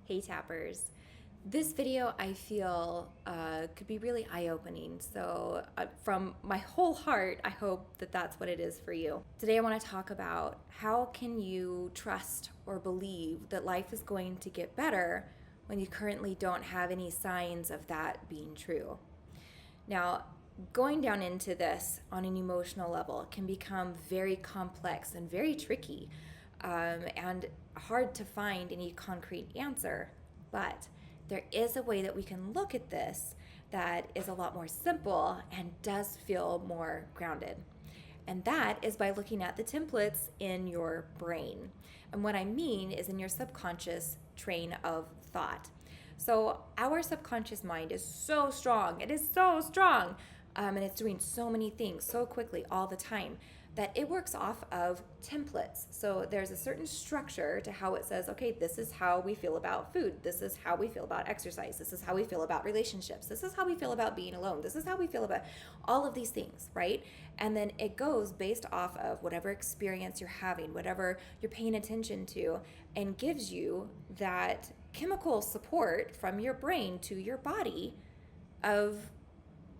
Hey Tappers. This video I feel could be really eye-opening. So from my whole heart, I hope that that's what it is for you. Today I want to talk about how can you trust or believe that life is going to get better when you currently don't have any signs of that being true. Now, going down into this on an emotional level can become very complex and very tricky, and hard to find any concrete answer. But there is a way that we can look at this that is a lot more simple and does feel more grounded. And that is by looking at the templates in your brain. And what I mean is in your subconscious train of thought. So, our subconscious mind is so strong. It is so strong. And it's doing so many things so quickly all the time that it works off of templates. So there's a certain structure to how it says, okay, this is how we feel about food. This is how we feel about exercise. This is how we feel about relationships. This is how we feel about being alone. This is how we feel about all of these things, right? And then it goes based off of whatever experience you're having, whatever you're paying attention to, and gives you that chemical support from your brain to your body of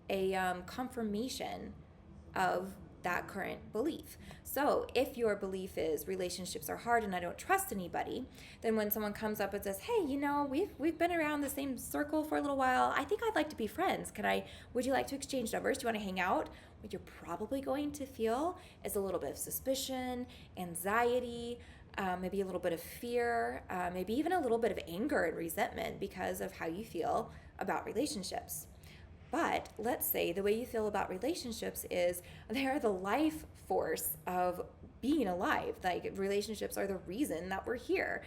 a confirmation of that current belief. So if your belief is relationships are hard and I don't trust anybody, then when someone comes up and says, "Hey, we've been around the same circle for a little while. I think I'd like to be friends. Would you like to exchange numbers? Do you want to hang out?" What you're probably going to feel is a little bit of suspicion, anxiety, maybe a little bit of fear, maybe even a little bit of anger and resentment because of how you feel about relationships. But let's say the way you feel about relationships is they are the life force of being alive. Like relationships are the reason that we're here.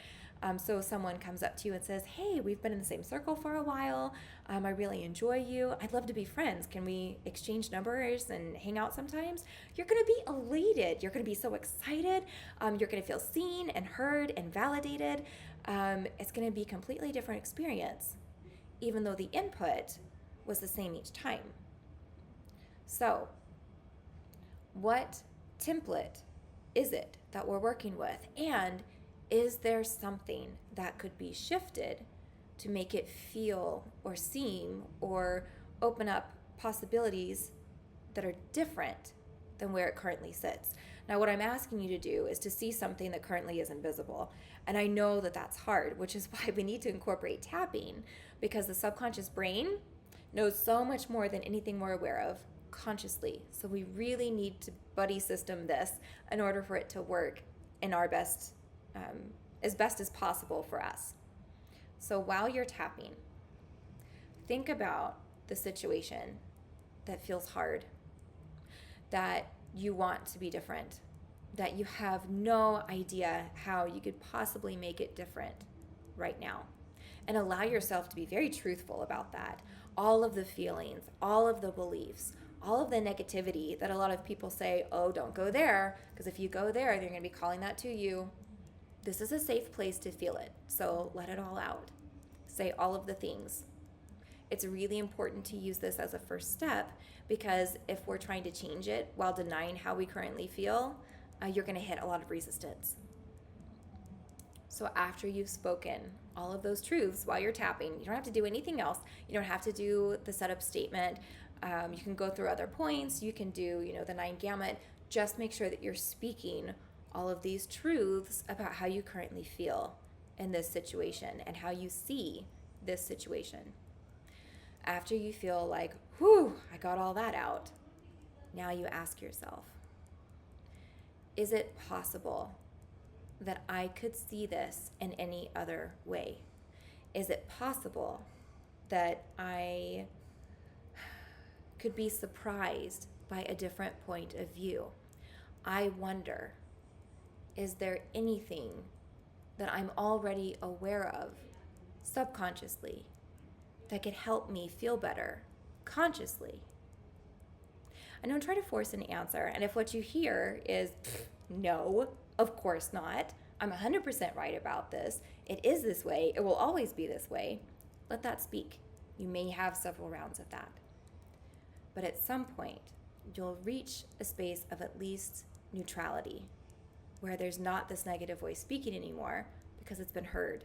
So someone comes up to you and says, "Hey, we've been in the same circle for a while. I really enjoy you. I'd love to be friends. Can we exchange numbers and hang out sometimes?" You're going to be elated. You're going to be so excited. You're going to feel seen and heard and validated. It's going to be a completely different experience, even though the input was the same each time. So, what template is it that we're working with? And is there something that could be shifted to make it feel or seem or open up possibilities that are different than where it currently sits? Now, what I'm asking you to do is to see something that currently is invisible. And I know that that's hard, which is why we need to incorporate tapping, because the subconscious brain knows so much more than anything we're aware of consciously. So we really need to buddy system this in order for it to work in our best, as best as possible for us. So while you're tapping, think about the situation that feels hard, that you want to be different, that you have no idea how you could possibly make it different right now. And allow yourself to be very truthful about that. All of the feelings, all of the beliefs, all of the negativity that a lot of people say, "Oh, don't go there, because if you go there, they're going to be calling that to you." This is a safe place to feel it, so let it all out. Say all of the things. It's really important to use this as a first step, because if we're trying to change it while denying how we currently feel, you're going to hit a lot of resistance. So after you've spoken all of those truths while you're tapping, you don't have to do anything else. You don't have to do the setup statement. You can go through other points. You can do, the 9 gamut. Just make sure that you're speaking all of these truths about how you currently feel in this situation and how you see this situation. After you feel like, whew, I got all that out, now you ask yourself, is it possible that I could see this in any other way? Is it possible that I could be surprised by a different point of view? I wonder, is there anything that I'm already aware of subconsciously that could help me feel better consciously? And don't try to force an answer. And if what you hear is, "No, of course not. I'm 100% right about this. It is this way. It will always be this way," let that speak. You may have several rounds of that. But at some point, you'll reach a space of at least neutrality, where there's not this negative voice speaking anymore because it's been heard.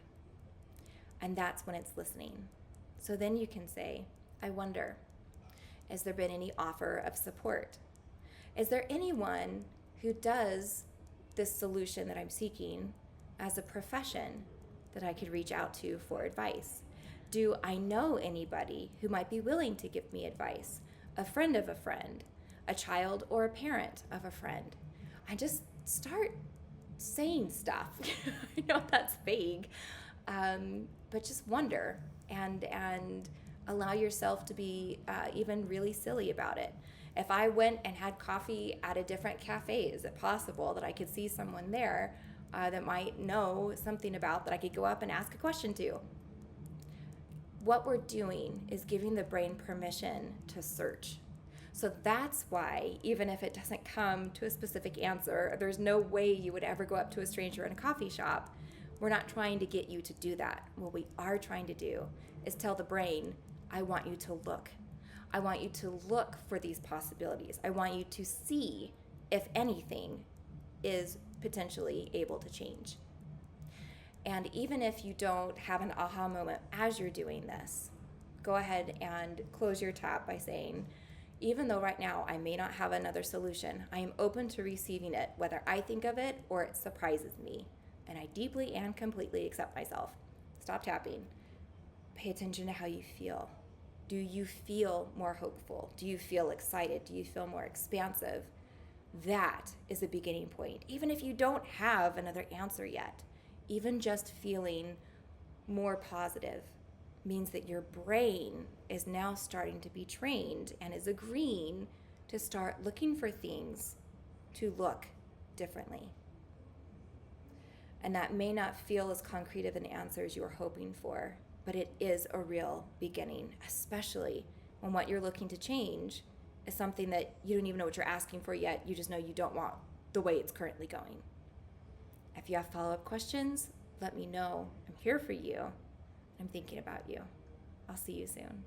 And that's when it's listening. So then you can say, I wonder, has there been any offer of support? Is there anyone who does this solution that I'm seeking as a profession that I could reach out to for advice? Do I know anybody who might be willing to give me advice? A friend of a friend, a child or a parent of a friend? I just start saying stuff. I know that's vague, but just wonder and allow yourself to be even really silly about it. If I went and had coffee at a different cafe, is it possible that I could see someone there that might know something about that I could go up and ask a question to? What we're doing is giving the brain permission to search. So that's why, even if it doesn't come to a specific answer, there's no way you would ever go up to a stranger in a coffee shop. We're not trying to get you to do that. What we are trying to do is tell the brain, I want you to look. I want you to look for these possibilities. I want you to see if anything is potentially able to change. And even if you don't have an aha moment as you're doing this, go ahead and close your tab by saying, even though right now I may not have another solution, I am open to receiving it, whether I think of it or it surprises me. And I deeply and completely accept myself. Stop tapping. Pay attention to how you feel. Do you feel more hopeful? Do you feel excited? Do you feel more expansive? That is a beginning point. Even if you don't have another answer yet, even just feeling more positive means that your brain is now starting to be trained and is agreeing to start looking for things to look differently. And that may not feel as concrete of an answer as you were hoping for, but it is a real beginning, especially when what you're looking to change is something that you don't even know what you're asking for yet. You just know you don't want the way it's currently going. If you have follow-up questions, let me know. I'm here for you. I'm thinking about you. I'll see you soon.